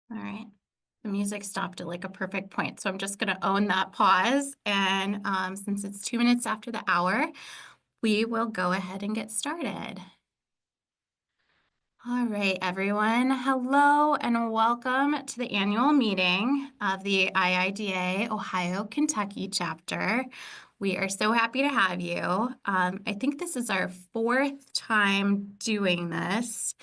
All right. The music stopped at like a perfect point, so I'm just going to own that pause. And since it's 2 minutes after the hour, we will go ahead and get started. All right, everyone. Hello and welcome to the annual meeting of the IIDA Ohio Kentucky Chapter. We are so happy to have you. I think this is our fourth time doing this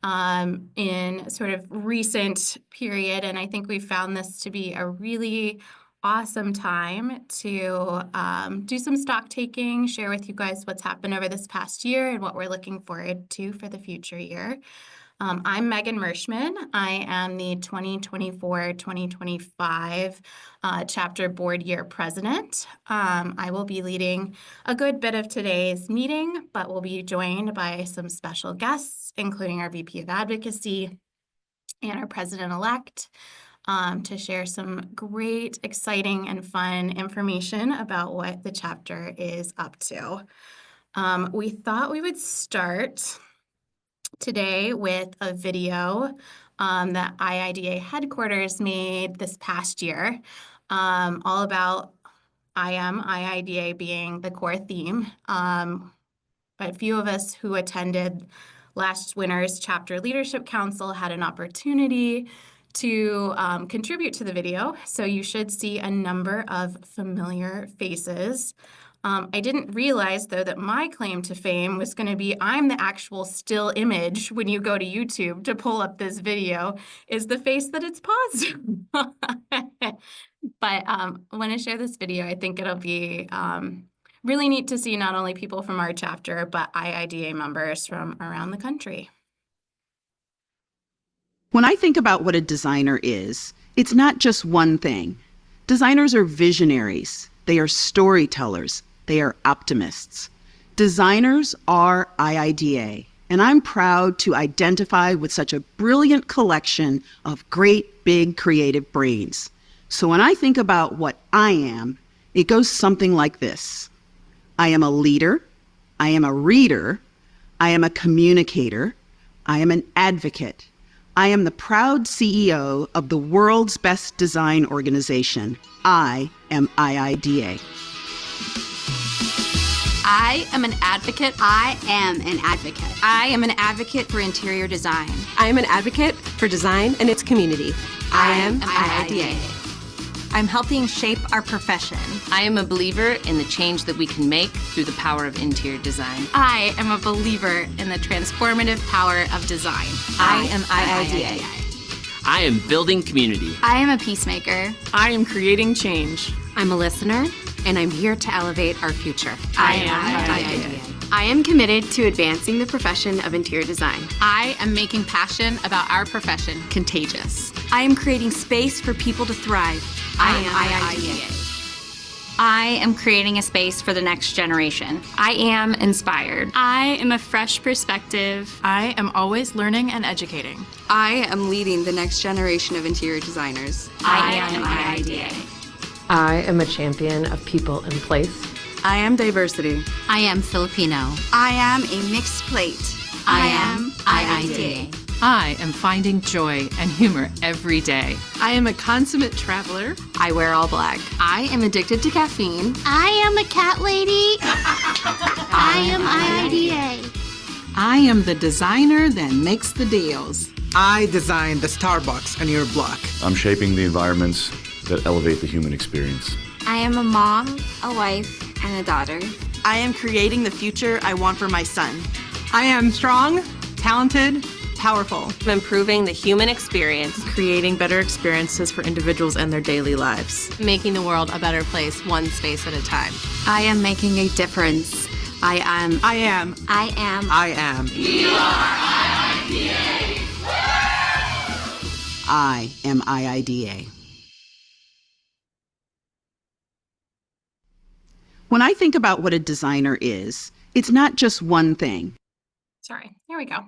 in sort of recent period, and I think we found this to be a really awesome time to do some stock taking, share with you guys what's happened over this past year and what we're looking forward to for the future year. I'm Megan Mershman. I am the 2024-2025 chapter board year president. I will be leading a good bit of today's meeting, but we'll be joined by some special guests, including our VP of Advocacy and our president-elect, to share some great, exciting, and fun information about what the chapter is up to. We thought we would start today with a video that IIDA headquarters made this past year, all about IIDA being the core theme. But a few of us who attended last winter's Chapter Leadership Council had an opportunity to contribute to the video, so you should see a number of familiar faces. I didn't realize, though, that my claim to fame was going to be I'm the actual still image when you go to YouTube to pull up this video is the face that it's paused. But I want to share this video. I think it'll be really neat to see not only people from our chapter, but IIDA members from around the country. When I think about what a designer is, it's not just one thing. Designers are visionaries. They are storytellers. They are optimists. Designers are IIDA, and I'm proud to identify with such a brilliant collection of great, big, creative brains. So when I think about what I am, it goes something like this. I am a leader. I am a reader. I am a communicator. I am an advocate. I am the proud CEO of the world's best design organization. I am IIDA. I am an advocate. I am an advocate. I am an advocate for interior design. I am an advocate for design and its community. I am IIDA. I'm helping shape our profession. I am a believer in the change that we can make through the power of interior design. I am a believer in the transformative power of design. I am IIDA. I am building community. I am a peacemaker. I am creating change. I'm a listener, and I'm here to elevate our future. I am IIDA. I am committed to advancing the profession of interior design. I am making passion about our profession contagious. I am creating space for people to thrive. I am IIDA. I am creating a space for the next generation. I am inspired. I am a fresh perspective. I am always learning and educating. I am leading the next generation of interior designers. I am IIDA. I am a champion of people and place. I am diversity. I am Filipino. I am a mixed plate. I am IIDA. I am finding joy and humor every day. I am a consummate traveler. I wear all black. I am addicted to caffeine. I am a cat lady. I am IIDA. I am the designer that makes the deals. I design the Starbucks on your block. I'm shaping the environments that elevate the human experience. I am a mom, a wife, and a daughter. I am creating the future I want for my son. I am strong, talented, powerful. I'm improving the human experience, creating better experiences for individuals and their daily lives, making the world a better place, one space at a time. I am making a difference. I am. You are IIDA. I am IIDA. When I think about what a designer is, it's not just one thing. Sorry, there we go.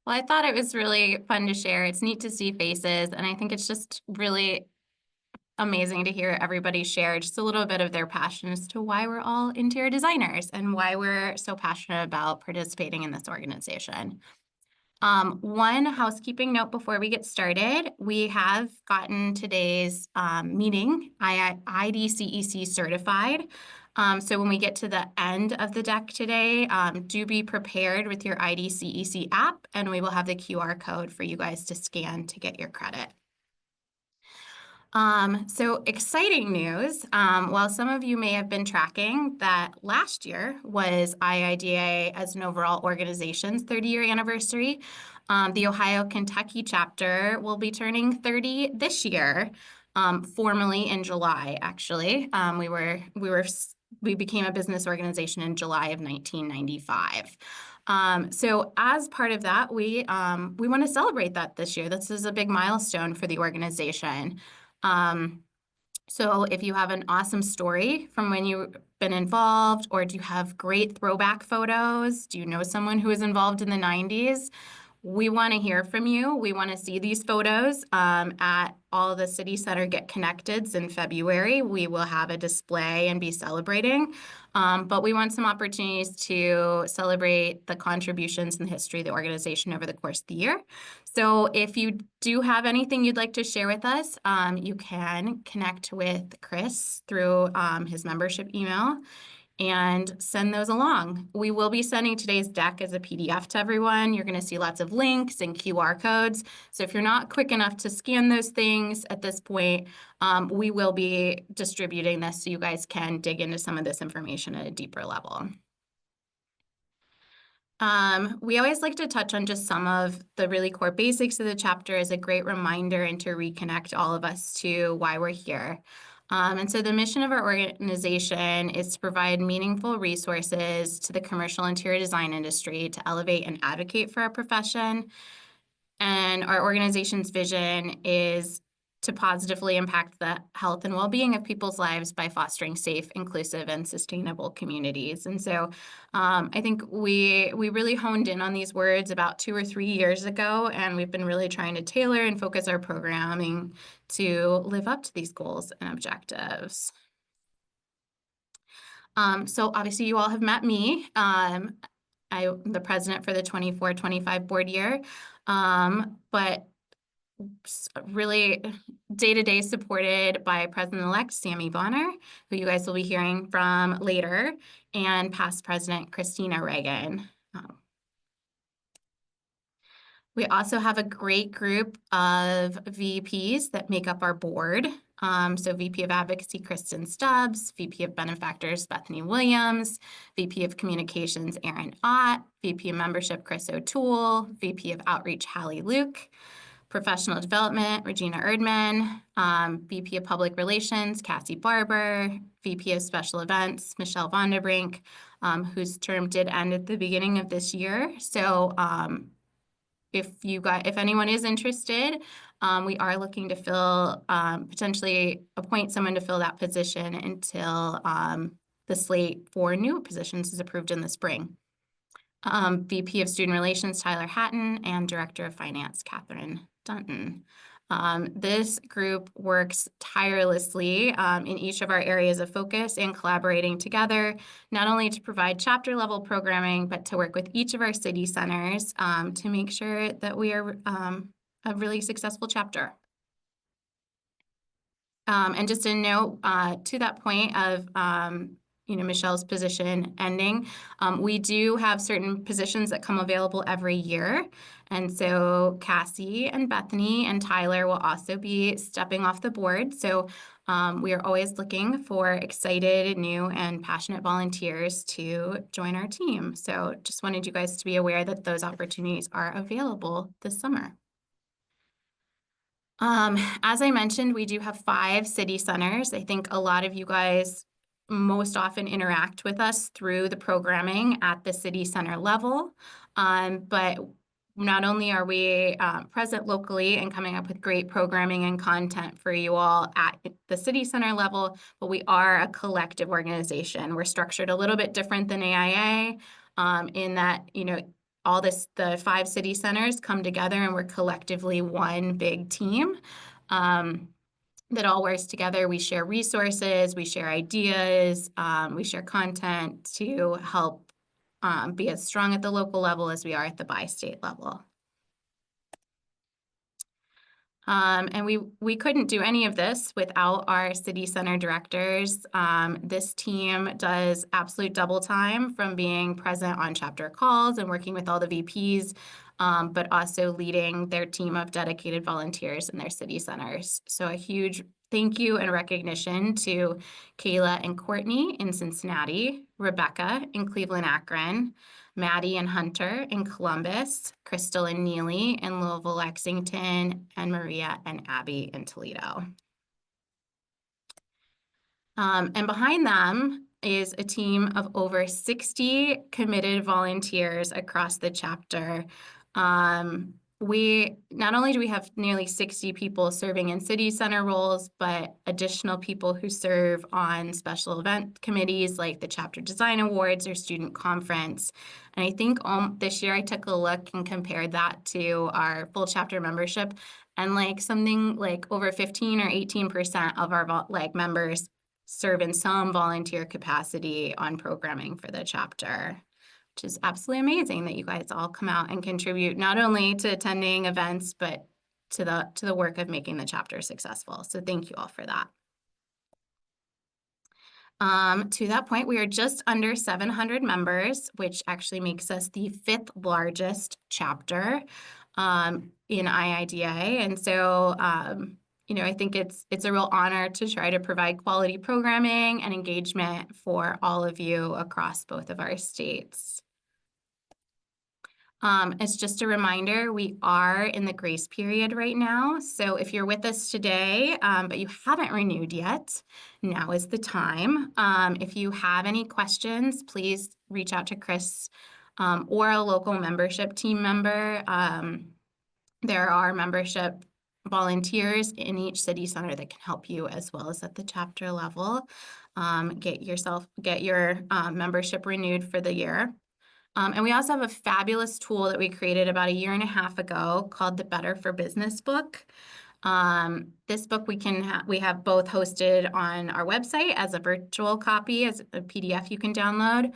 Well, I thought it was really fun to share. It's neat to see faces, and I think it's just really amazing to hear everybody share just a little bit of their passion as to why we're all interior designers and why we're so passionate about participating in this organization. One housekeeping note before we get started. We have gotten today's meeting IDCEC certified. So when we get to the end of the deck today, do be prepared with your IDCEC app, and we will have the QR code for you guys to scan to get your credit. So exciting news. While some of you may have been tracking that last year was IIDA as an overall organization's 30-year anniversary, the Ohio Kentucky Chapter will be turning 30 this year, formally in July, actually. We became a business organization in July of 1995. So as part of that, we want to celebrate that this year. This is a big milestone for the organization. So if you have an awesome story from when you've been involved, or do you have great throwback photos? Do you know someone who was involved in the 90s? We want to hear from you. We want to see these photos at all the City Center Get Connecteds in February. We will have a display and be celebrating, but we want some opportunities to celebrate the contributions and the history of the organization over the course of the year. So if you do have anything you'd like to share with us, you can connect with Chris through his membership email and send those along. We will be sending today's deck as a PDF to everyone. You're going to see lots of links and QR codes. So if you're not quick enough to scan those things at this point, we will be distributing this so you guys can dig into some of this information at a deeper level. We always like to touch on just some of the really core basics of the chapter as a great reminder and to reconnect all of us to why we're here. And so the mission of our organization is to provide meaningful resources to the commercial interior design industry to elevate and advocate for our profession. And our organization's vision is to positively impact the health and well-being of people's lives by fostering safe, inclusive, and sustainable communities. And so I think we really honed in on these words about 2 or 3 years ago, and we've been really trying to tailor and focus our programming to live up to these goals and objectives. So obviously you all have met me. I'm the president for the 24-25 board year, but really day-to-day supported by President-elect Sammy Bonner, who you guys will be hearing from later, and past President Christina Reagan. We also have a great group of VPs that make up our board. So VP of Advocacy, Kristen Stubbs, VP of Benefactors, Bethany Williams, VP of Communications, Aaron Ott, VP of Membership, Chris O'Toole, VP of Outreach, Hallie Luke, Professional Development, Regina Erdman, VP of Public Relations, Cassie Barber, VP of Special Events, Michelle Vonderbrink, whose term did end at the beginning of this year. So if anyone is interested, we are looking to fill, potentially appoint someone to fill that position until the slate for new positions is approved in the spring. VP of Student Relations, Tyler Hatton, and Director of Finance, Catherine Dunton. This group works tirelessly in each of our areas of focus and collaborating together, not only to provide chapter level programming, but to work with each of our city centers to make sure that we are a really successful chapter. And just a note to that point of Michelle's position ending, we do have certain positions that come available every year. And so Cassie and Bethany and Tyler will also be stepping off the board. So we are always looking for excited, new, and passionate volunteers to join our team. So just wanted you guys to be aware that those opportunities are available this summer. As I mentioned, we do have 5 city centers. I think a lot of you guys most often interact with us through the programming at the city center level. But not only are we present locally and coming up with great programming and content for you all at the city center level, but we are a collective organization. We're structured a little bit different than AIA in that, the 5 city centers come together and we're collectively one big team. That all works together. We share resources, we share ideas, we share content to help be as strong at the local level as we are at the bi-state level. And we couldn't do any of this without our city center directors. This team does absolute double time from being present on chapter calls and working with all the VPs, but also leading their team of dedicated volunteers in their city centers. So a huge thank you and recognition to Kayla and Courtney in Cincinnati, Rebecca in Cleveland, Akron, Maddie and Hunter in Columbus, Crystal and Neely in Louisville, Lexington, and Maria and Abby in Toledo. And behind them is a team of over 60 committed volunteers across the chapter. We not only do we have nearly 60 people serving in city center roles, but additional people who serve on special event committees like the Chapter Design Awards or Student Conference. And I think this year I took a look and compared that to our full chapter membership, and like something like over 15 or 18% of our members serve in some volunteer capacity on programming for the chapter, which is absolutely amazing that you guys all come out and contribute not only to attending events, but to the work of making the chapter successful. So thank you all for that. To that point, we are just under 700 members, which actually makes us the 5th largest chapter in IIDA. And so, I think it's a real honor to try to provide quality programming and engagement for all of you across both of our states. It's just a reminder, we are in the grace period right now. So if you're with us today, but you haven't renewed yet, now is the time. If you have any questions, please reach out to Chris or a local membership team member. There are membership volunteers in each city center that can help you, as well as at the chapter level. Get your membership renewed for the year. And we also have a fabulous tool that we created about a year and a half ago called the Better for Business book. This book we have both hosted on our website as a virtual copy, as a PDF you can download,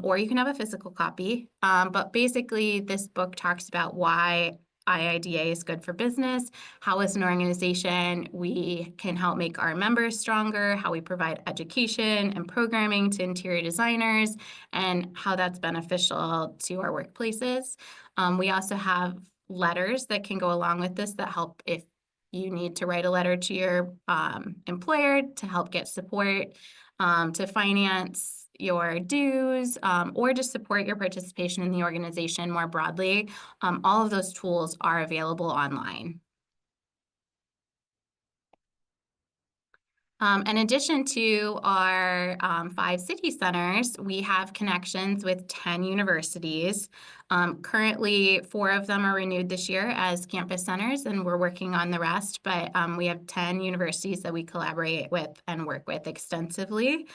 or you can have a physical copy. But basically, this book talks about why IIDA is good for business, how as an organization we can help make our members stronger, how we provide education and programming to interior designers, and how that's beneficial to our workplaces. We also have letters that can go along with this that help if you need to write a letter to your employer to help get support to finance your dues, or just support your participation in the organization more broadly. All of those tools are available online. In addition to our 5 city centers, we have connections with 10 universities. Currently, 4 of them are renewed this year as campus centers, and we're working on the rest, but we have 10 universities that we collaborate with and work with extensively,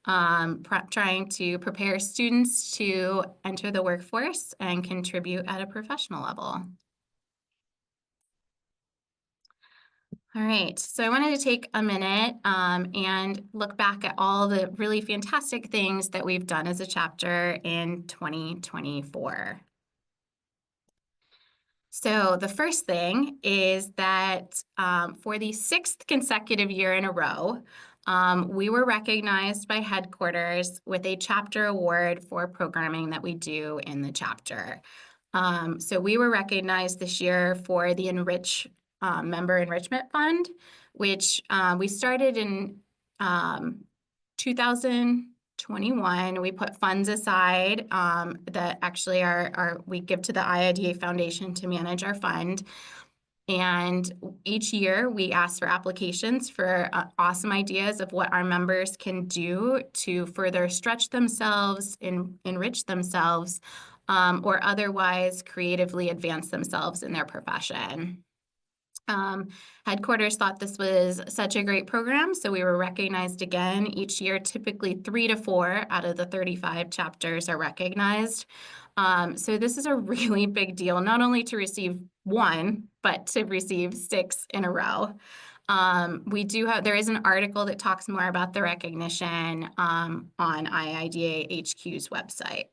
trying to prepare students to enter the workforce and contribute at a professional level. All right, so I wanted to take a minute and look back at all the really fantastic things that we've done as a chapter in 2024. So the first thing is that for the 6th consecutive year in a row, we were recognized by headquarters with a chapter award for programming that we do in the chapter. So we were recognized this year for the Member Enrichment Fund, which we started in 2021. We put funds aside that actually we give to the IIDA Foundation to manage our fund. And each year we ask for applications for awesome ideas of what our members can do to further stretch themselves, enrich themselves, or otherwise creatively advance themselves in their profession. Headquarters thought this was such a great program, so we were recognized again each year. Typically 3 to 4 out of the 35 chapters are recognized. So this is a really big deal, not only to receive 1, but to receive 6 in a row. There is an article that talks more about the recognition on IIDA HQ's website.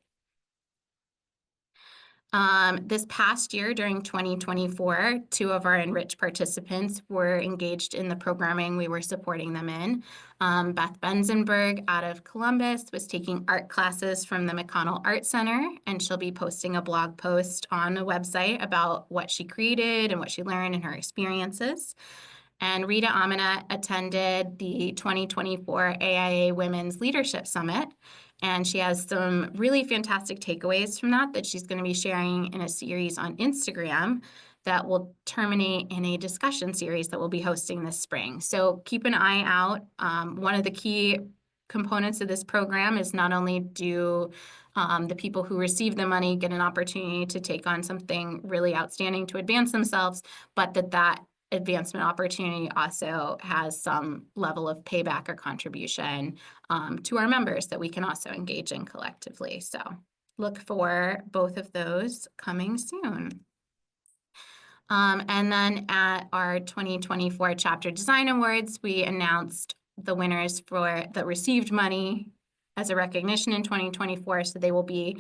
This past year, during 2024, 2 of our enriched participants were engaged in the programming we were supporting them in. Beth Benzenberg out of Columbus was taking art classes from the McConnell Art Center, and she'll be posting a blog post on the website about what she created and what she learned and her experiences. And Rita Amina attended the 2024 AIA Women's Leadership Summit, and she has some really fantastic takeaways from that she's going to be sharing in a series on Instagram that will terminate in a discussion series that we'll be hosting this spring. So keep an eye out. One of the key components of this program is not only do the people who receive the money get an opportunity to take on something really outstanding to advance themselves, but that advancement opportunity also has some level of payback or contribution to our members that we can also engage in collectively. So look for both of those coming soon. And then at our 2024 Chapter Design Awards, we announced the winners that received money as a recognition in 2024. So they will be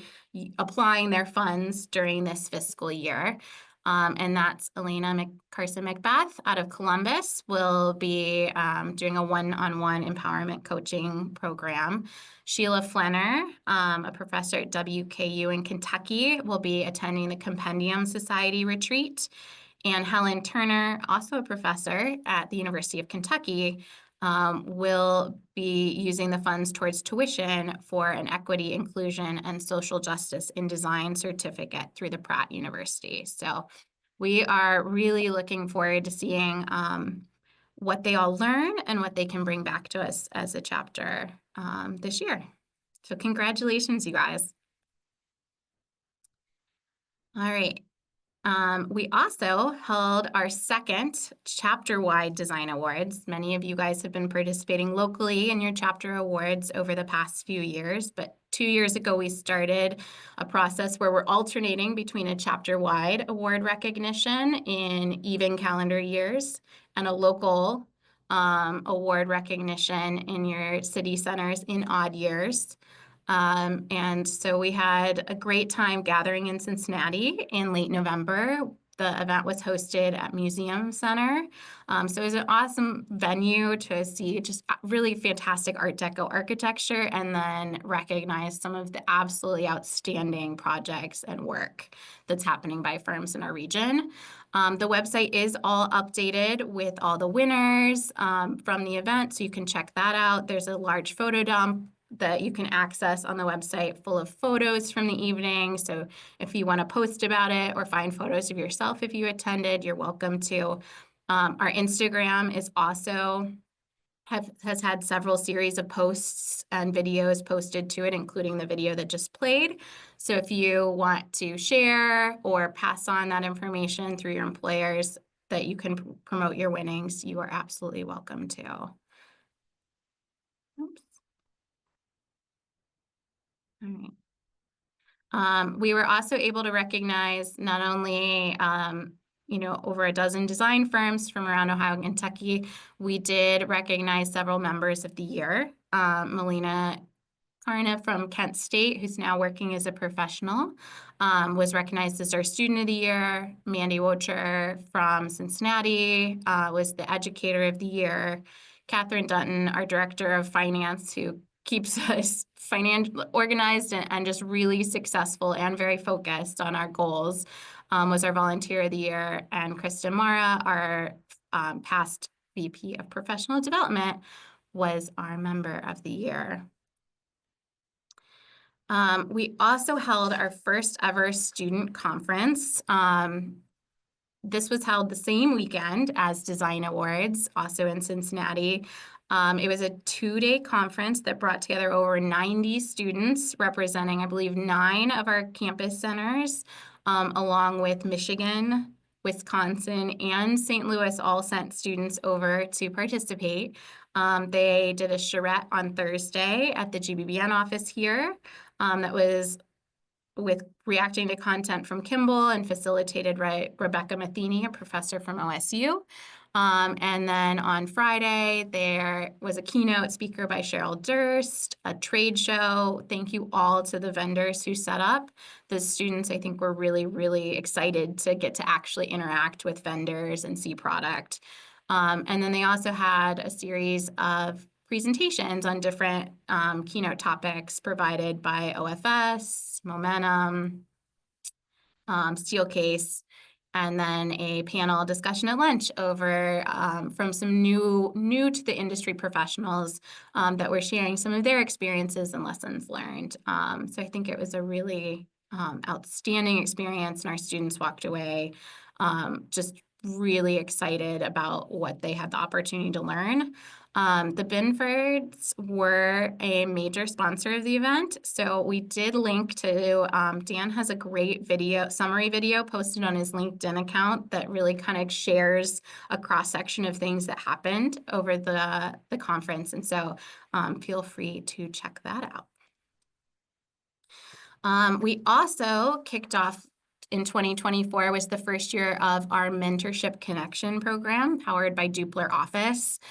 applying their funds during this fiscal year. And that's Elena Carson-McBath out of Columbus will be doing a one-on-one empowerment coaching program. Sheila Flenner, a professor at WKU in Kentucky, will be attending the Compendium Society retreat. And Helen Turner, also a professor at the University of Kentucky, will be using the funds towards tuition for an equity, inclusion, and social justice in design certificate through the Pratt University. So we are really looking forward to seeing what they all learn and what they can bring back to us as a chapter this year. So congratulations, you guys. All right. We also held our second chapter-wide design awards. Many of you guys have been participating locally in your chapter awards over the past few years, but 2 years ago we started a process where we're alternating between a chapter-wide award recognition in even calendar years and a local award recognition in your city centers in odd years. And so we had a great time gathering in Cincinnati in late November. The event was hosted at Museum Center. So it was an awesome venue to see just really fantastic Art Deco architecture and then recognize some of the absolutely outstanding projects and work that's happening by firms in our region. The website is all updated with all the winners from the event, so you can check that out. There's a large photo dump that you can access on the website full of photos from the evening. So if you want to post about it or find photos of yourself if you attended, you're welcome to. Our Instagram is also has had several series of posts and videos posted to it, including the video that just played. So if you want to share or pass on that information through your employers that you can promote your winnings, you are absolutely welcome to. Oops. All right. We were also able to recognize not only over a dozen design firms from around Ohio and Kentucky. We did recognize several members of the year. Melina Karna from Kent State, who's now working as a professional, was recognized as our Student of the Year. Mandy Wocher from Cincinnati was the Educator of the Year. Catherine Dutton, our Director of Finance, who keeps us organized and just really successful and very focused on our goals, was our Volunteer of the Year. And Kristen Mara, our past VP of Professional Development, was our Member of the Year. We also held our first ever student conference. This was held the same weekend as Design Awards, also in Cincinnati. It was a 2-day conference that brought together over 90 students representing, I believe, 9 of our campus centers, along with Michigan, Wisconsin, and St. Louis all sent students over to participate. They did a charrette on Thursday at the GBBN office here that was with reacting to content from Kimball and facilitated by Rebecca Matheny, a professor from OSU. And then on Friday, there was a keynote speaker by Cheryl Durst, a trade show. Thank you all to the vendors who set up. The students, I think, were really, really excited to get to actually interact with vendors and see product. And then they also had a series of presentations on different keynote topics provided by OFS, Momentum, Steelcase, and then a panel discussion at lunch over from some new to the industry professionals that were sharing some of their experiences and lessons learned. So I think it was a really outstanding experience, and our students walked away just really excited about what they had the opportunity to learn. The Binfords were a major sponsor of the event, so we did link to, Dan has a great summary video posted on his LinkedIn account that really kind of shares a cross-section of things that happened over the conference, and so feel free to check that out. We also kicked off in 2024 was the first year of our Mentorship Connection program powered by Dupler Office.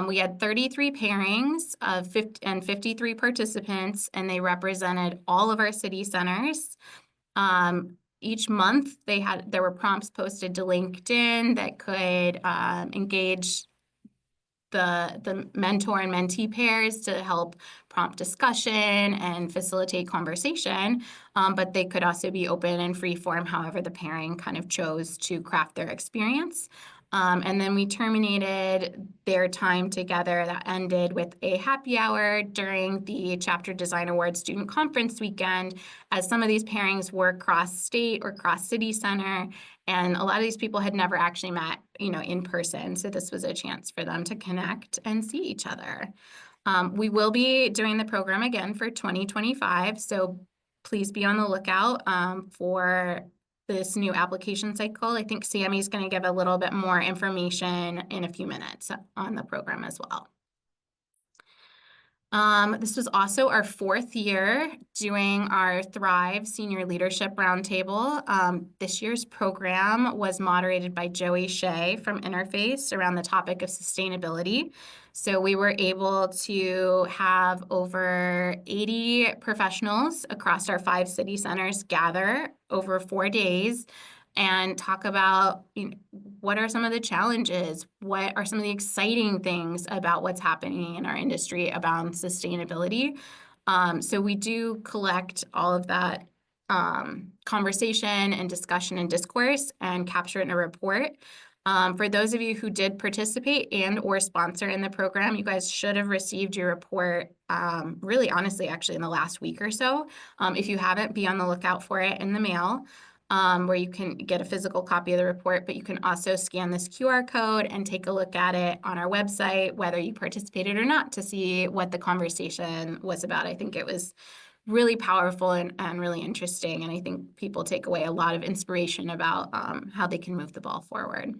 We had 33 pairings of 53 participants, and they represented all of our city centers. Each month, there were prompts posted to LinkedIn that could engage the mentor and mentee pairs to help prompt discussion and facilitate conversation, but they could also be open and free form, however the pairing kind of chose to craft their experience. And then we terminated their time together. That ended with a happy hour during the Chapter Design Awards Student Conference weekend, as some of these pairings were cross-state or cross-city center, and a lot of these people had never actually met, in person. So this was a chance for them to connect and see each other. We will be doing the program again for 2025, so please be on the lookout for this new application cycle. I think Sammy's going to give a little bit more information in a few minutes on the program as well. This was also our 4th year doing our Thrive Senior Leadership Roundtable. This year's program was moderated by Joey Shea from Interface around the topic of sustainability. So we were able to have over 80 professionals across our 5 city centers gather over 4 days and talk about what are some of the challenges, what are some of the exciting things about what's happening in our industry about sustainability. So we do collect all of that conversation and discussion and discourse and capture it in a report. For those of you who did participate and or sponsor in the program, you guys should have received your report really honestly actually in the last week or so. If you haven't, be on the lookout for it in the mail. Where you can get a physical copy of the report, but you can also scan this QR code and take a look at it on our website, whether you participated or not, to see what the conversation was about. I think it was really powerful and really interesting, and I think people take away a lot of inspiration about how they can move the ball forward.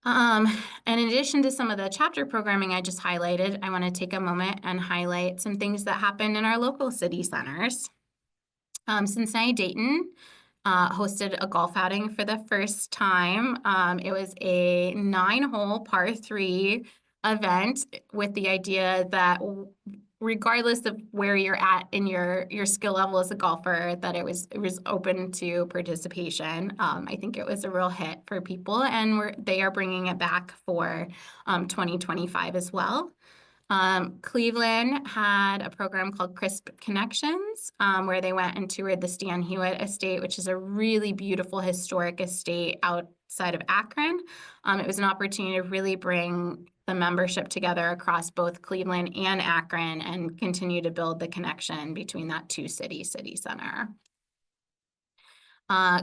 And in addition to some of the chapter programming I just highlighted, I want to take a moment and highlight some things that happened in our local city centers. Cincinnati-Dayton hosted a golf outing for the first time. It was a 9-hole par 3 event with the idea that regardless of where you're at in your skill level as a golfer, that it was open to participation. I think it was a real hit for people, and they are bringing it back for 2025 as well. Cleveland had a program called Crisp Connections, where they went and toured the Stan Hewitt estate, which is a really beautiful historic estate outside of Akron. It was an opportunity to really bring the membership together across both Cleveland and Akron and continue to build the connection between that two-city center.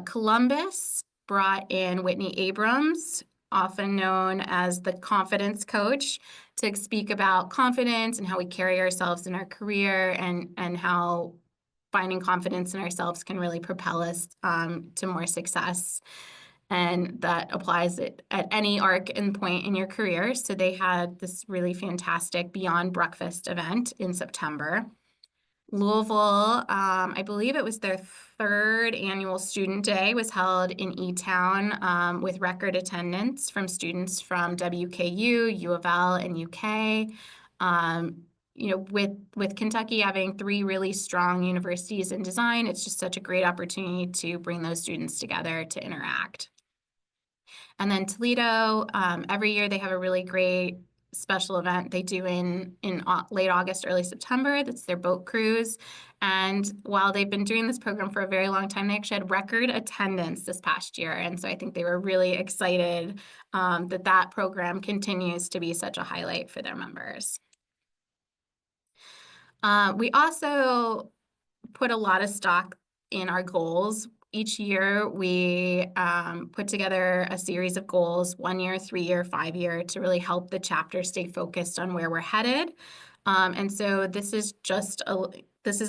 Columbus brought in Whitney Abrams, often known as the confidence coach, to speak about confidence and how we carry ourselves in our career and how finding confidence in ourselves can really propel us to more success. And that applies at any arc and point in your career. So they had this really fantastic Beyond Breakfast event in September. Louisville, I believe it was their third annual student day, was held in E-Town with record attendance from students from WKU, U of L, and UK. With Kentucky having 3 really strong universities in design, it's just such a great opportunity to bring those students together to interact. And then Toledo, every year they have a really great special event they do in late August, early September. That's their boat cruise. And while they've been doing this program for a very long time, they actually had record attendance this past year. And so I think they were really excited that program continues to be such a highlight for their members. We also put a lot of stock in our goals. Each year, we put together a series of goals, 1 year, 3 year, 5 year, to really help the chapter stay focused on where we're headed. And so this is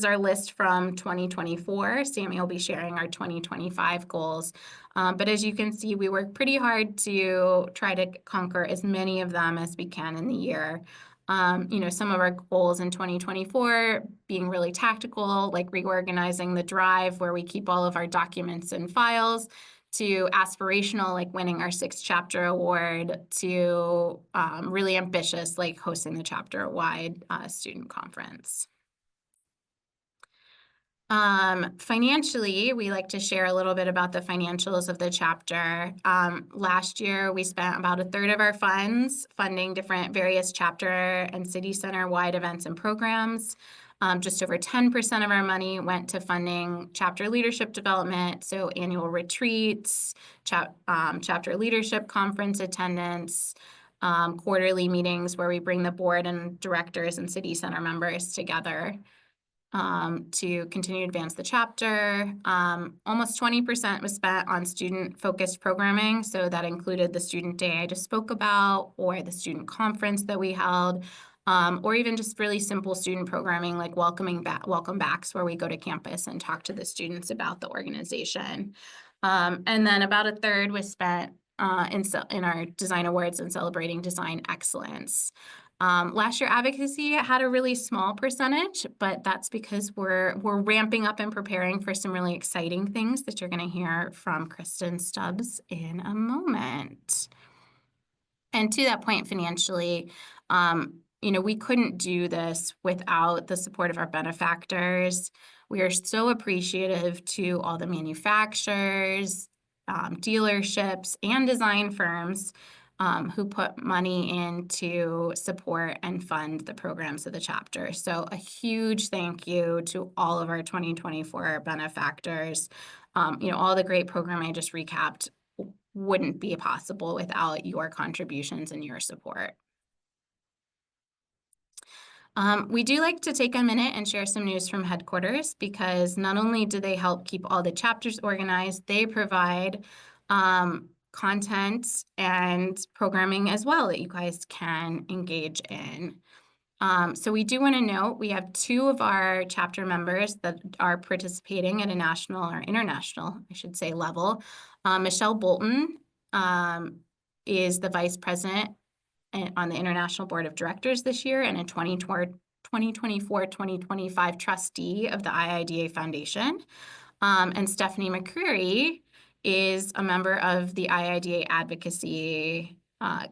our list from 2024. Sammy will be sharing our 2025 goals. But as you can see, we work pretty hard to try to conquer as many of them as we can in the year. Some of our goals in 2024 being really tactical, like reorganizing the drive where we keep all of our documents and files, to aspirational, like winning our 6th chapter award, to really ambitious, like hosting the chapter-wide student conference. Financially, we like to share a little bit about the financials of the chapter. Last year, we spent about 1/3 of our funds funding different various chapter and city center-wide events and programs. Just over 10% of our money went to funding chapter leadership development, so annual retreats, chapter leadership conference attendance, quarterly meetings where we bring the board and directors and city center members together to continue to advance the chapter. Almost 20% was spent on student-focused programming, so that included the student day I just spoke about, or the student conference that we held, or even just really simple student programming like welcome backs, where we go to campus and talk to the students about the organization. And then about 1/3 was spent in our design awards and celebrating design excellence. Last year, advocacy had a really small percentage, but that's because we're ramping up and preparing for some really exciting things that you're going to hear from Kristen Stubbs in a moment. And to that point, financially, we couldn't do this without the support of our benefactors. We are so appreciative to all the manufacturers, dealerships, and design firms who put money in to support and fund the programs of the chapter. So a huge thank you to all of our 2024 benefactors. All the great programming I just recapped wouldn't be possible without your contributions and your support. We do like to take a minute and share some news from headquarters, because not only do they help keep all the chapters organized, they provide content and programming as well that you guys can engage in. So we do want to note we have 2 of our chapter members that are participating at a national or international, I should say, level. Michelle Bolton is the vice president on the International Board of Directors this year, and a 2024-2025 trustee of the IIDA Foundation. And Stephanie McCreary is a member of the IIDA Advocacy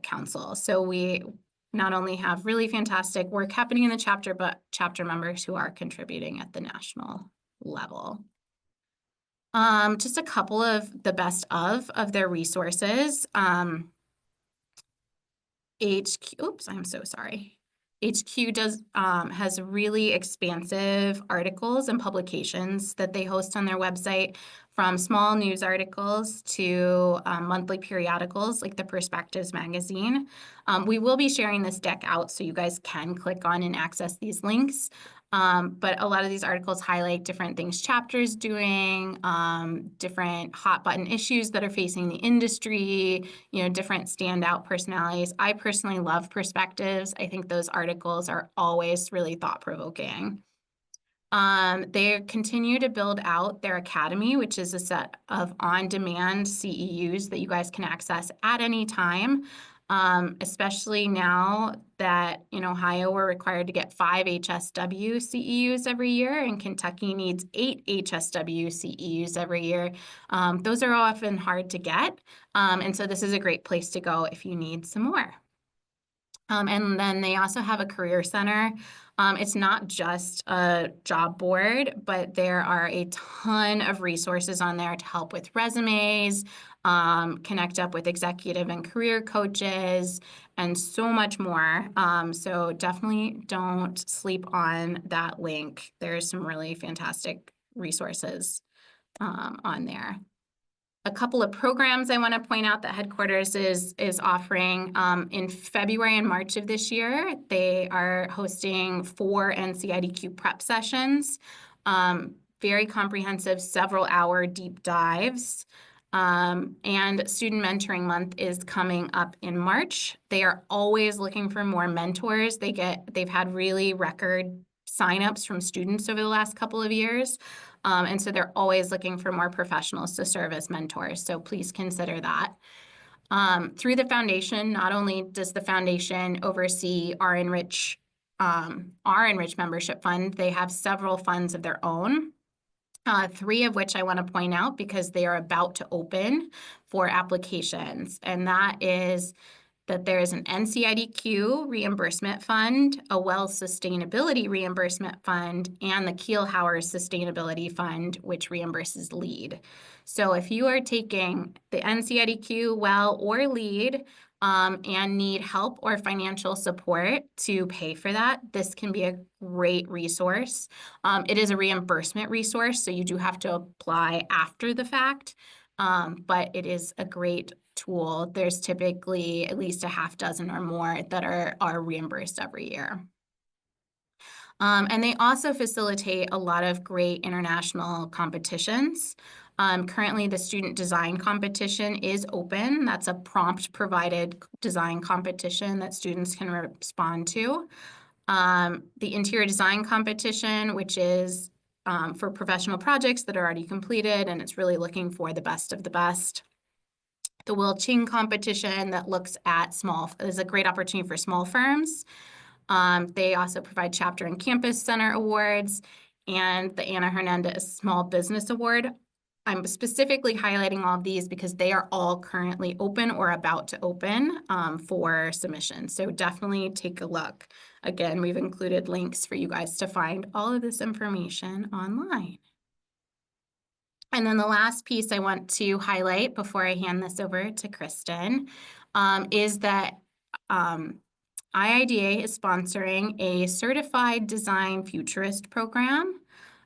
Council. So we not only have really fantastic work happening in the chapter, but chapter members who are contributing at the national level. Just a couple of the best of their resources. HQ has really expansive articles and publications that they host on their website, from small news articles to monthly periodicals like the Perspectives magazine. We will be sharing this deck out so you guys can click on and access these links. But a lot of these articles highlight different things chapters doing, different hot button issues that are facing the industry, different standout personalities. I personally love Perspectives. I think those articles are always really thought-provoking. They continue to build out their academy, which is a set of on-demand CEUs that you guys can access at any time. especially now that in Ohio we're required to get 5 HSW CEUs every year, and Kentucky needs 8 HSW CEUs every year. Those are often hard to get, and so this is a great place to go if you need some more. And then they also have a career center. It's not just a job board, but there are a ton of resources on there to help with resumes, connect up with executive and career coaches, and so much more. So definitely don't sleep on that link. There's some really fantastic resources on there. A couple of programs I want to point out that headquarters is offering in February and March of this year. They are hosting 4 NCIDQ prep sessions, very comprehensive, several-hour deep dives. And Student Mentoring Month is coming up in March. They are always looking for more mentors. They've had really record signups from students over the last couple of years. And so they're always looking for more professionals to serve as mentors. So please consider that. Through the foundation, not only does the foundation oversee our Enrich membership fund, they have several funds of their own. 3 of which I want to point out because they are about to open for applications. And that is that there is an NCIDQ reimbursement fund, a Well Sustainability reimbursement fund, and the Kielhauer Sustainability Fund, which reimburses LEAD. So if you are taking the NCIDQ, Well, or LEAD, and need help or financial support to pay for that, this can be a great resource. It is a reimbursement resource, so you do have to apply after the fact, but it is a great tool. There's typically at least a half dozen or more that are reimbursed every year. And they also facilitate a lot of great international competitions. Currently, the student design competition is open. That's a prompt-provided design competition that students can respond to. The interior design competition, which is for professional projects that are already completed, and it's really looking for the best of the best. The Will Ching competition that looks at is a great opportunity for small firms. They also provide chapter and campus center awards and the Ana Hernandez Small Business Award. I'm specifically highlighting all of these because they are all currently open or about to open for submission. So definitely take a look. Again, we've included links for you guys to find all of this information online. And then the last piece I want to highlight before I hand this over to Kristen is that IIDA is sponsoring a Certified Design Futurist program.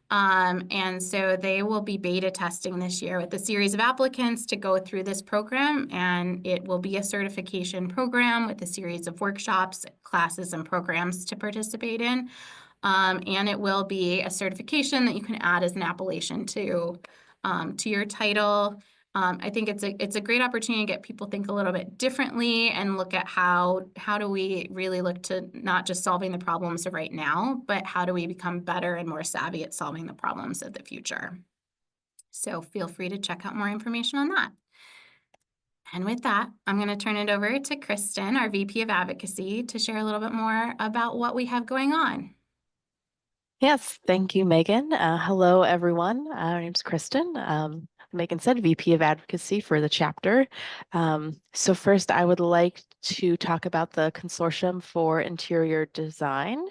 And so they will be beta testing this year with a series of applicants to go through this program. And it will be a certification program with a series of workshops, classes, and programs to participate in. And it will be a certification that you can add as an appellation to your title. I think it's a great opportunity to get people think a little bit differently and look at how do we really look to not just solving the problems of right now, but how do we become better and more savvy at solving the problems of the future. So feel free to check out more information on that. And with that, I'm going to turn it over to Kristen, our VP of Advocacy, to share a little bit more about what we have going on. Yes, thank you, Megan. Hello, everyone. My name's Kristen. Megan said, VP of Advocacy for the chapter. So first, I would like to talk about the Consortium for Interior Design.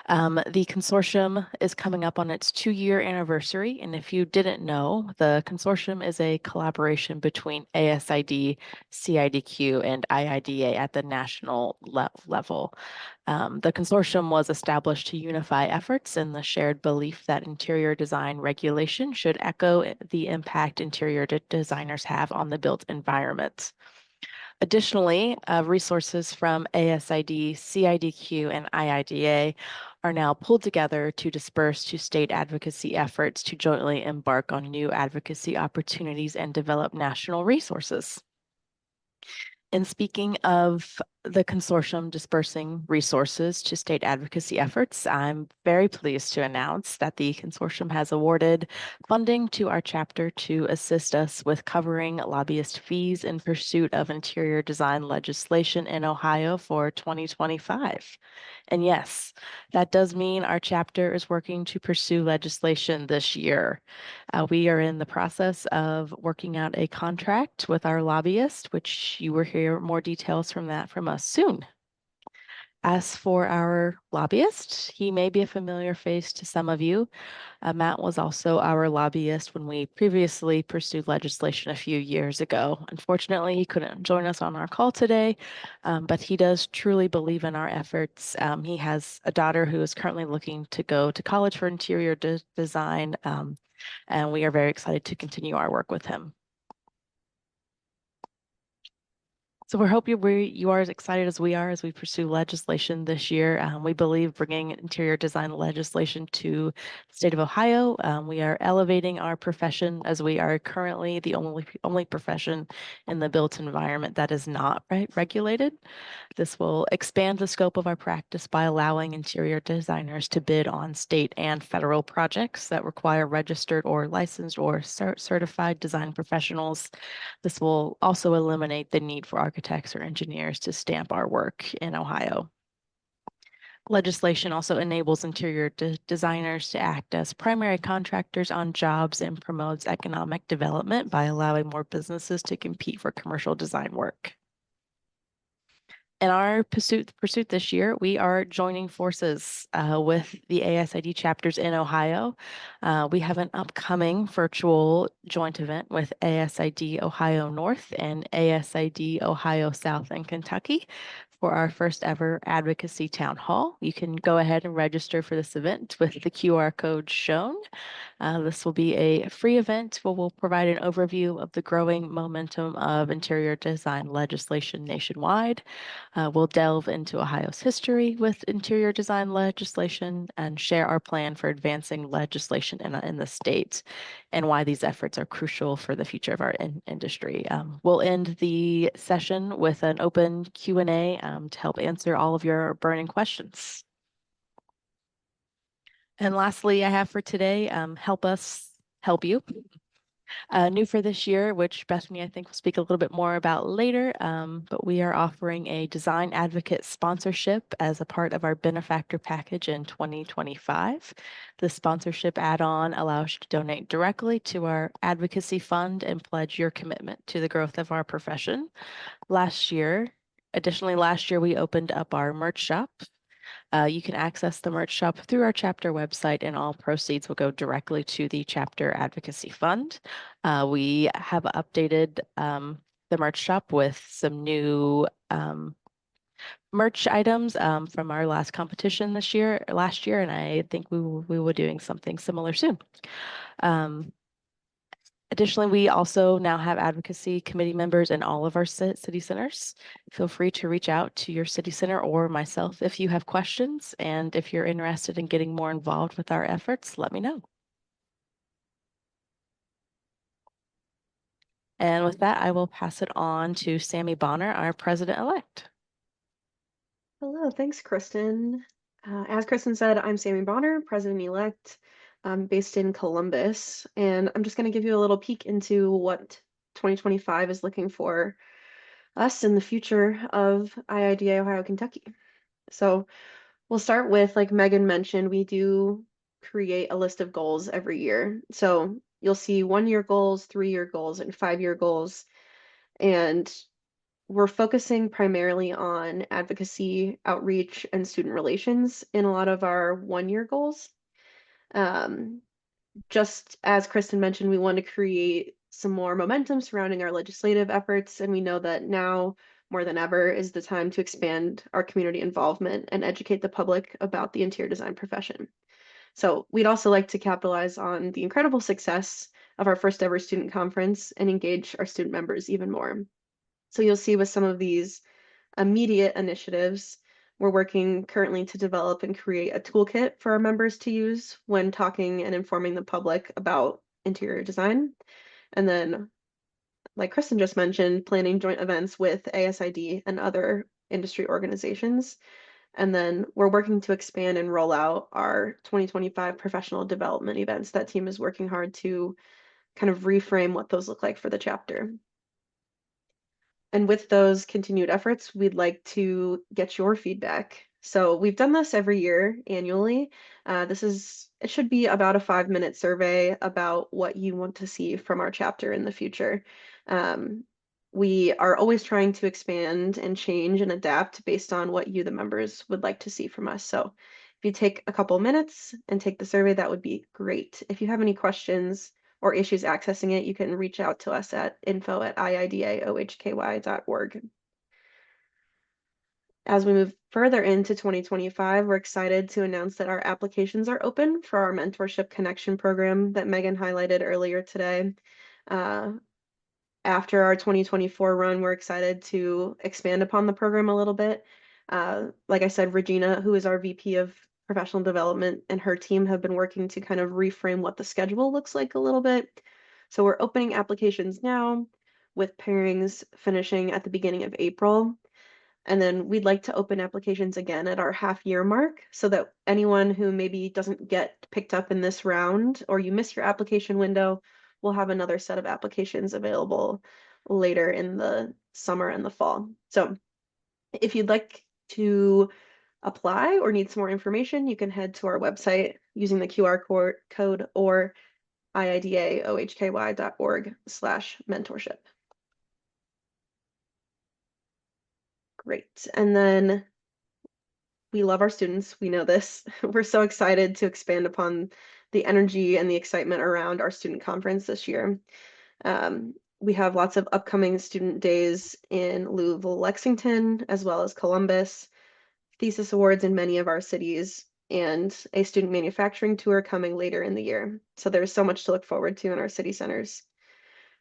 The consortium is coming up on its 2-year anniversary, and if you didn't know, the consortium is a collaboration between ASID, CIDQ, and IIDA at the national level. The consortium was established to unify efforts in the shared belief that interior design regulation should echo the impact interior designers have on the built environment. Additionally, resources from ASID, CIDQ, and IIDA are now pulled together to disperse to state advocacy efforts to jointly embark on new advocacy opportunities and develop national resources. And speaking of the consortium dispersing resources to state advocacy efforts, I'm very pleased to announce that the consortium has awarded funding to our chapter to assist us with covering lobbyist fees in pursuit of interior design legislation in Ohio for 2025. And yes, that does mean our chapter is working to pursue legislation this year. We are in the process of working out a contract with our lobbyist, which you will hear more details from that from us soon. As for our lobbyist, he may be a familiar face to some of you. Matt was also our lobbyist when we previously pursued legislation a few years ago. Unfortunately, he couldn't join us on our call today, but he does truly believe in our efforts. He has a daughter who is currently looking to go to college for interior design, and we are very excited to continue our work with him. So we hope you are as excited as we are as we pursue legislation this year. We believe bringing interior design legislation to the state of Ohio, we are elevating our profession as we are currently the only profession in the built environment that is not regulated. This will expand the scope of our practice by allowing interior designers to bid on state and federal projects that require registered or licensed or certified design professionals. This will also eliminate the need for architects or engineers to stamp our work in Ohio. Legislation also enables interior designers to act as primary contractors on jobs and promotes economic development by allowing more businesses to compete for commercial design work. In our pursuit this year, we are joining forces with the ASID chapters in Ohio. We have an upcoming virtual joint event with ASID Ohio North and ASID Ohio South in Kentucky for our first ever advocacy town hall. You can go ahead and register for this event with the QR code shown. This will be a free event where we'll provide an overview of the growing momentum of interior design legislation nationwide. We'll delve into Ohio's history with interior design legislation and share our plan for advancing legislation in the state and why these efforts are crucial for the future of our industry. We'll end the session with an open Q&A to help answer all of your burning questions. And lastly, I have for today, help us help you. New for this year, which Bethany, I think, will speak a little bit more about later, but we are offering a design advocate sponsorship as a part of our benefactor package in 2025. The sponsorship add-on allows you to donate directly to our advocacy fund and pledge your commitment to the growth of our profession. Additionally, last year we opened up our merch shop. You can access the merch shop through our chapter website, and all proceeds will go directly to the chapter advocacy fund. We have updated the merch shop with some new merch items from our last competition last year, and I think we will be doing something similar soon. Additionally, we also now have advocacy committee members in all of our city centers. Feel free to reach out to your city center or myself if you have questions. And if you're interested in getting more involved with our efforts, let me know. And with that, I will pass it on to Sammy Bonner, our president-elect. Hello, thanks, Kristen. As Kristen said, I'm Sammy Bonner, president-elect. I'm based in Columbus, and I'm just going to give you a little peek into what 2025 is looking for us in the future of IIDA Ohio Kentucky. So we'll start with, like Megan mentioned, we do create a list of goals every year. So you'll see 1-year goals, 3-year goals, and 5-year goals. And we're focusing primarily on advocacy, outreach, and student relations in a lot of our 1-year goals. Just as Kristen mentioned, we want to create some more momentum surrounding our legislative efforts, and we know that now more than ever is the time to expand our community involvement and educate the public about the interior design profession. So we'd also like to capitalize on the incredible success of our first ever student conference and engage our student members even more. So you'll see with some of these immediate initiatives, we're working currently to develop and create a toolkit for our members to use when talking and informing the public about interior design. And then, like Kristen just mentioned, planning joint events with ASID and other industry organizations. And then we're working to expand and roll out our 2025 professional development events. That team is working hard to kind of reframe what those look like for the chapter. And with those continued efforts, we'd like to get your feedback. So we've done this every year annually. It should be about a 5-minute survey about what you want to see from our chapter in the future. We are always trying to expand and change and adapt based on what you, the members, would like to see from us. So if you take a couple minutes and take the survey, that would be great. If you have any questions or issues accessing it, you can reach out to us at info@iidaohky.org. As we move further into 2025, we're excited to announce that our applications are open for our Mentorship Connection program that Megan highlighted earlier today. After our 2024 run, we're excited to expand upon the program a little bit. Like I said, Regina, who is our VP of Professional Development, and her team have been working to kind of reframe what the schedule looks like a little bit. So we're opening applications now with pairings finishing at the beginning of April. And then we'd like to open applications again at our half-year mark so that anyone who maybe doesn't get picked up in this round or you miss your application window, we'll have another set of applications available later in the summer and the fall. So if you'd like to apply or need some more information, you can head to our website using the QR code or iidaohky.org/mentorship. Great. And then we love our students. We know this. We're so excited to expand upon the energy and the excitement around our student conference this year. We have lots of upcoming student days in Louisville, Lexington, as well as Columbus, thesis awards in many of our cities, and a student manufacturing tour coming later in the year. So there's so much to look forward to in our city centers.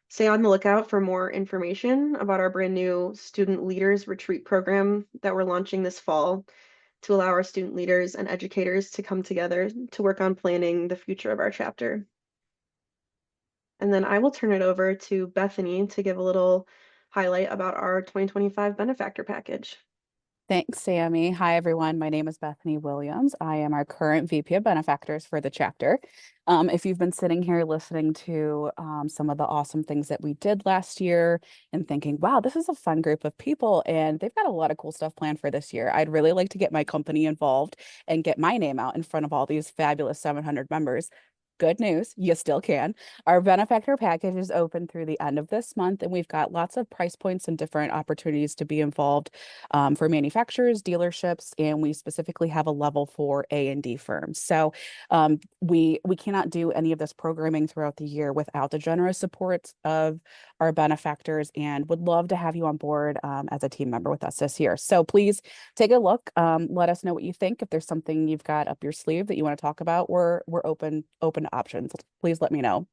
Stay on the lookout for more information about our brand new Student Leaders Retreat program that we're launching this fall to allow our student leaders and educators to come together to work on planning the future of our chapter. And then I will turn it over to Bethany to give a little highlight about our 2025 benefactor package. Thanks, Sammy. Hi, everyone. My name is Bethany Williams. I am our current VP of Benefactors for the chapter. If you've been sitting here listening to some of the awesome things that we did last year and thinking, wow, this is a fun group of people and they've got a lot of cool stuff planned for this year, I'd really like to get my company involved and get my name out in front of all these fabulous 700 members. Good news, you still can. Our benefactor package is open through the end of this month, and we've got lots of price points and different opportunities to be involved for manufacturers, dealerships, and we specifically have a level for A&D firms. So we cannot do any of this programming throughout the year without the generous support of our benefactors, and would love to have you on board as a team member with us this year. So please take a look. Let us know what you think. If there's something you've got up your sleeve that you want to talk about, we're open to options. Please let me know.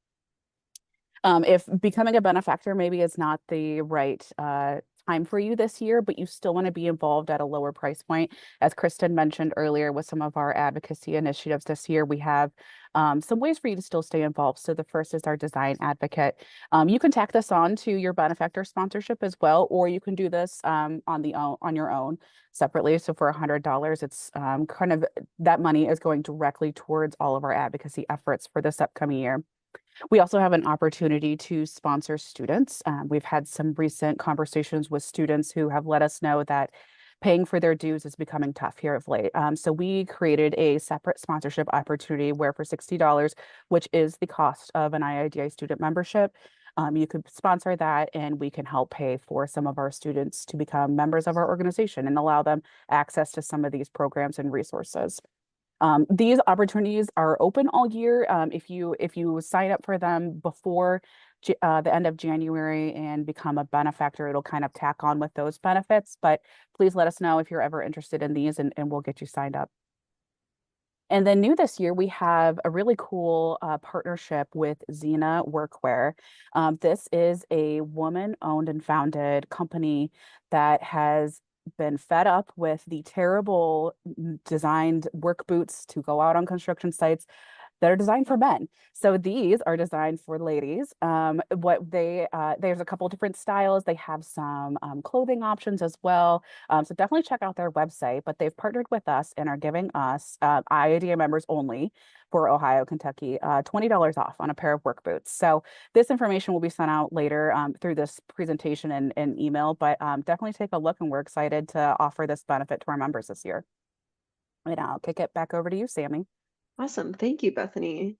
If becoming a benefactor maybe is not the right time for you this year, but you still want to be involved at a lower price point, as Kristen mentioned earlier with some of our advocacy initiatives this year, we have some ways for you to still stay involved. So the first is our design advocate. You can tack this on to your benefactor sponsorship as well, or you can do this on your own separately. So for $100, it's kind of that money is going directly towards all of our advocacy efforts for this upcoming year. We also have an opportunity to sponsor students. We've had some recent conversations with students who have let us know that paying for their dues is becoming tough here of late. So we created a separate sponsorship opportunity where for $60, which is the cost of an IIDA student membership, you could sponsor that and we can help pay for some of our students to become members of our organization and allow them access to some of these programs and resources. These opportunities are open all year. If you sign up for them before the end of January and become a benefactor, it'll kind of tack on with those benefits. But please let us know if you're ever interested in these and we'll get you signed up. And then new this year, we have a really cool partnership with Xena Workwear. This is a woman-owned and founded company that has been fed up with the terrible designed work boots to go out on construction sites that are designed for men. So these are designed for ladies. There's a couple different styles. They have some clothing options as well. So definitely check out their website. But they've partnered with us and are giving us IIDA members only for Ohio, Kentucky, $20 off on a pair of work boots. So this information will be sent out later through this presentation and email. But definitely take a look, and we're excited to offer this benefit to our members this year. And I'll kick it back over to you, Sammy. Awesome. Thank you, Bethany.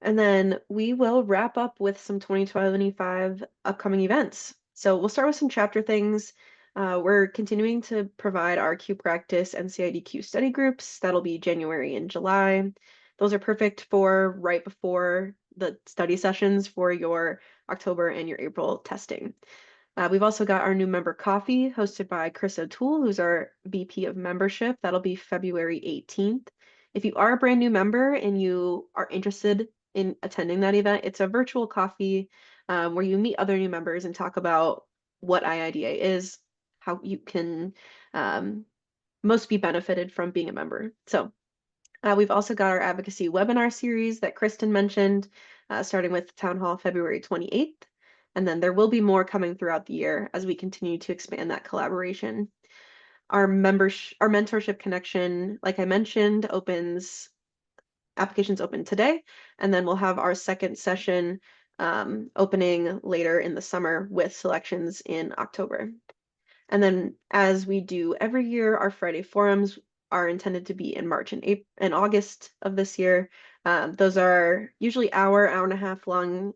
And then we will wrap up with some 2025 upcoming events. So we'll start with some chapter things. We're continuing to provide our Q Practice and CIDQ study groups. That'll be January and July. Those are perfect for right before the study sessions for your October and your April testing. We've also got our new member coffee hosted by Chris O'Toole, who's our VP of membership. That'll be February 18th. If you are a brand new member and you are interested in attending that event, it's a virtual coffee where you meet other new members and talk about what IIDA is, how you can most be benefited from being a member. So we've also got our advocacy webinar series that Kristen mentioned, starting with Town Hall February 28th. And then there will be more coming throughout the year as we continue to expand that collaboration. Our mentorship connection, like I mentioned, applications open today, and then we'll have our second session opening later in the summer with selections in October. And then, as we do every year, our Friday forums are intended to be in March and August of this year. Those are usually hour and a half long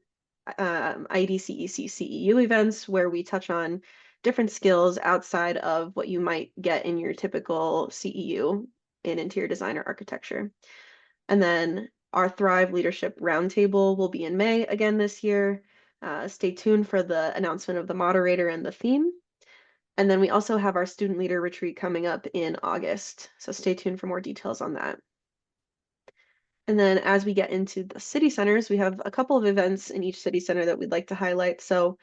IDCEC CEU events where we touch on different skills outside of what you might get in your typical CEU in interior design or architecture. And then our Thrive Leadership Roundtable will be in May again this year. Stay tuned for the announcement of the moderator and the theme. And then we also have our student leader retreat coming up in August. So stay tuned for more details on that. And then as we get into the city centers, we have a couple of events in each city center that we'd like to highlight. So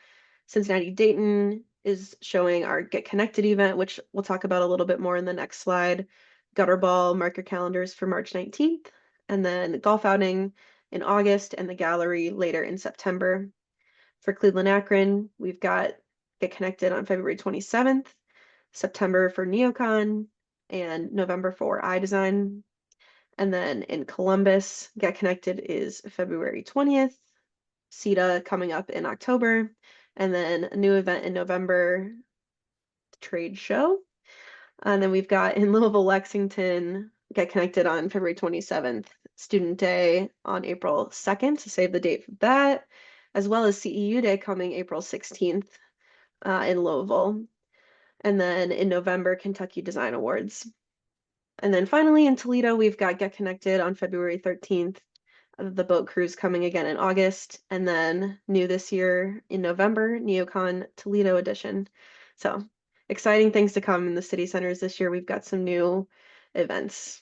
Cincinnati Dayton is showing our Get Connected event, which we'll talk about a little bit more in the next slide. Gutter Ball, mark your calendars for March 19th. And then golf outing in August and the gallery later in September. For Cleveland Akron, we've got Get Connected on February 27th, September for Neocon, and November for iDesign. And then in Columbus, Get Connected is February 20th, CETA coming up in October, and then a new event in November, the trade show. And then we've got in Louisville, Lexington, Get Connected on February 27th, Student Day on April 2nd, to save the date for that, as well as CEU Day coming April 16th in Louisville. And then in November, Kentucky Design Awards. And then finally in Toledo, we've got Get Connected on February 13th, the boat cruise coming again in August, and then new this year in November, Neocon Toledo edition. So exciting things to come in the city centers this year. We've got some new events.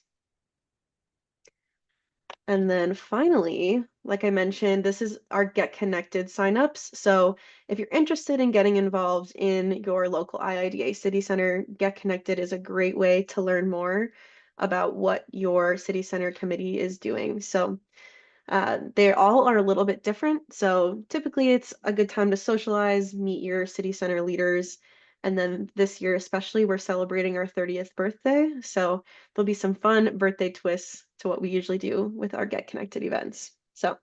And then finally, like I mentioned, this is our Get Connected signups. So if you're interested in getting involved in your local IIDA City Center, Get Connected is a great way to learn more about what your City Center committee is doing. So they all are a little bit different. So typically it's a good time to socialize, meet your City Center leaders. And then this year especially, we're celebrating our 30th birthday. So there'll be some fun birthday twists to what we usually do with our Get Connected events. So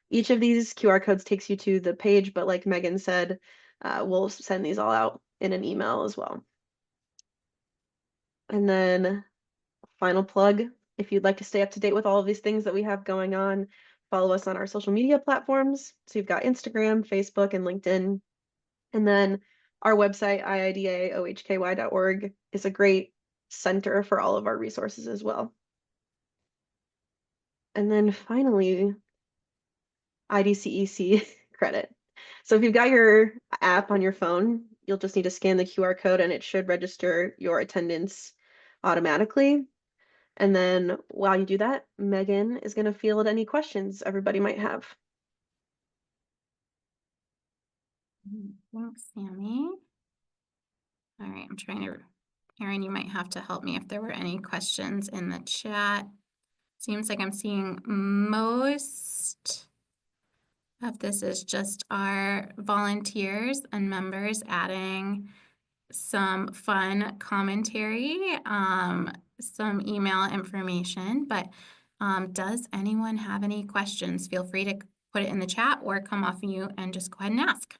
each of these QR codes takes you to the page, but like Megan said, we'll send these all out in an email as well. And then final plug, if you'd like to stay up to date with all of these things that we have going on, follow us on our social media platforms. So you've got Instagram, Facebook, and LinkedIn. And then our website, iidaohky.org, is a great center for all of our resources as well. And then finally, IDCEC credit. So if you've got your app on your phone, you'll just need to scan the QR code and it should register your attendance automatically. And then while you do that, Megan is going to field any questions everybody might have. Thanks, Sammy. All right, I'm trying to, Erin, you might have to help me if there were any questions in the chat. Seems like I'm seeing most of this is just our volunteers and members adding some fun commentary, some email information, but does anyone have any questions? Feel free to put it in the chat or come off mute and just go ahead and ask.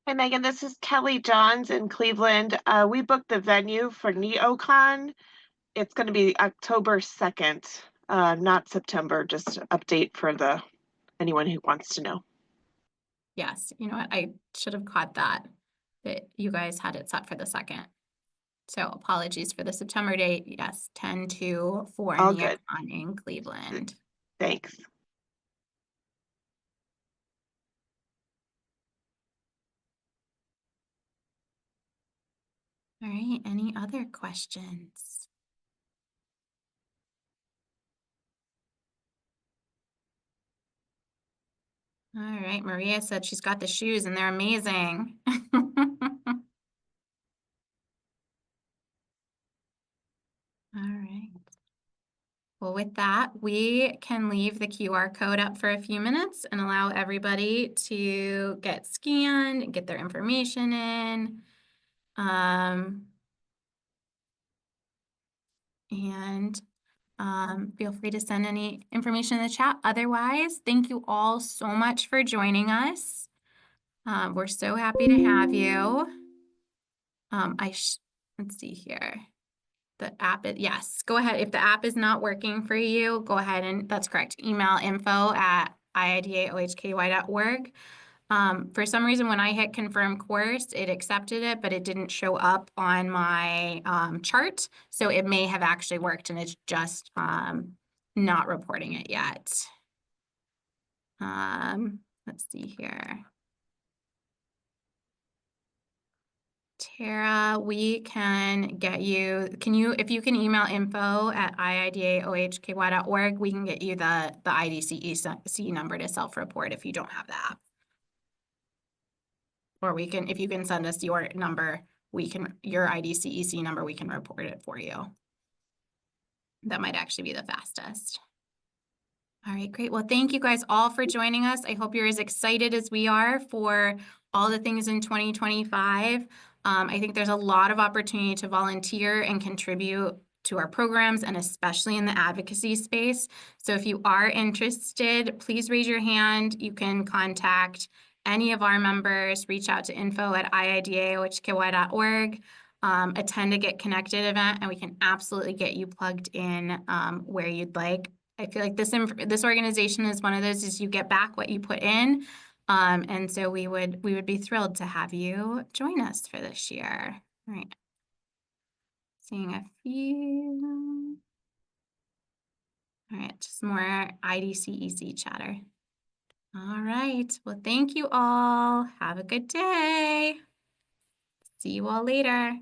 Hi, Megan. This is Kelly Johns in Cleveland. We booked the venue for NeoCon. It's going to be October 2nd, not September. Just update for anyone who wants to know. Yes, you know what? I should have caught that you guys had it set for the 2nd. So apologies for the September date. Yes, 10-2 for All good. NeoCon in Cleveland. Thanks. All right, any other questions? All right, Maria said she's got the shoes and they're amazing. All right. Well, with that, we can leave the QR code up for a few minutes and allow everybody to get scanned, get their information in. And feel free to send any information in the chat. Otherwise, thank you all so much for joining us. We're so happy to have you. Let's see here. The app, yes, go ahead. If the app is not working for you, go ahead and that's correct. Email info@iidaohky.org. For some reason, when I hit confirm course, it accepted it, but it didn't show up on my chart. So it may have actually worked and it's just not reporting it yet. Let's see here. Tara, we can get you, if you can email info@iidaohky.org, we can get you the IDCEC number to self-report if you don't have the app. Or if you can send us your number, your IDCEC number, we can report it for you. That might actually be the fastest. All right, great. Well, thank you guys all for joining us. I hope you're as excited as we are for all the things in 2025. I think there's a lot of opportunity to volunteer and contribute to our programs and especially in the advocacy space. So if you are interested, please raise your hand. You can contact any of our members, reach out to info@iidaohky.org, attend a Get Connected event, and we can absolutely get you plugged in where you'd like. I feel like this organization is one of those is you get back what you put in. And so we would be thrilled to have you join us for this year. All right. Seeing a few. All right, just more IDCEC chatter. All right. Well, thank you all. Have a good day. See you all later.